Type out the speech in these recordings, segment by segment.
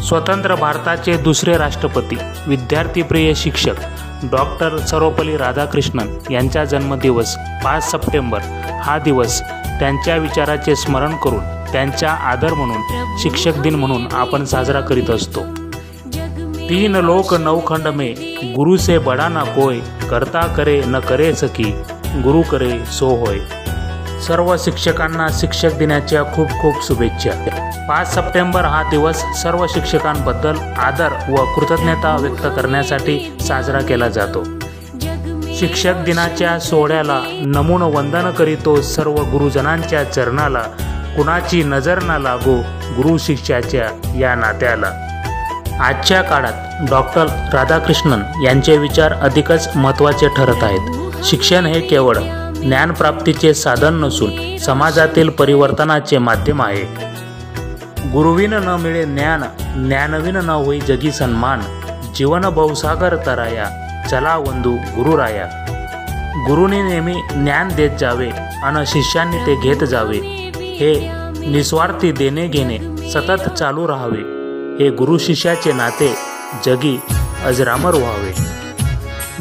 स्वतंत्र भारताचे दुसरे राष्ट्रपती, विद्यार्थीप्रिय शिक्षक डॉक्टर सर्वपल्ली राधाकृष्णन यांचा जन्मदिवस 5 सप्टेंबर हा दिवस त्यांच्या विचाराचे स्मरण करून त्यांचा आदर म्हणून शिक्षक दिन म्हणून आपण साजरा करीत असतो। 3 लोक 9 खंड में, गुरु से बड़ा ना कोय, करता करे न करे सकी, गुरु करे सो होय। सर्व शिक्षकांना शिक्षक दिनाच्या खूप खूप शुभेच्छा। 5 सप्टेंबर हा दिवस सर्व शिक्षकांबद्दल आदर व कृतज्ञता व्यक्त करण्यासाठी साजरा केला जातो। शिक्षक दिनाच्या सोहळ्याला नमून वंदन करीतो सर्व गुरुजनांच्या चरणाला, कुणाची नजर न लागो गुरु शिष्याच्या या नात्याला। आजच्या काळात डॉक्टर राधाकृष्णन यांचे विचार अधिकच महत्त्वाचे ठरत आहेत। शिक्षण हे केवळ ज्ञानप्राप्तीचे साधन नसून समाजातील परिवर्तनाचे माध्यम आहे। गुरुविन न मिळे ज्ञान, ज्ञानविन न होई जगी सन्मान, जीवन बहुसागर तराया, चला वंदू गुरुराया। गुरुने नेहमी ज्ञान देत जावे अन शिष्यांनी ते घेत जावे, हे निस्वार्थी देणे घेणे सतत चालू राहावे, हे गुरु शिष्याचे नाते जगी अजरामर व्हावे।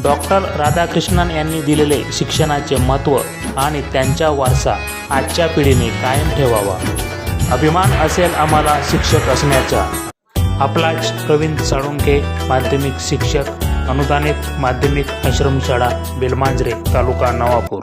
डॉक्टर राधाकृष्णन यांनी दिलेले शिक्षणाचे महत्त्व आणि त्यांचा वारसा आजच्या पिढीने कायम ठेवावा। अभिमान असेल आम्हाला शिक्षक असण्याचा। आपलाच प्रवीण साळुंखे, माध्यमिक शिक्षक, अनुदानित माध्यमिक आश्रमशाळा बेलमांजरे, तालुका नवापूर।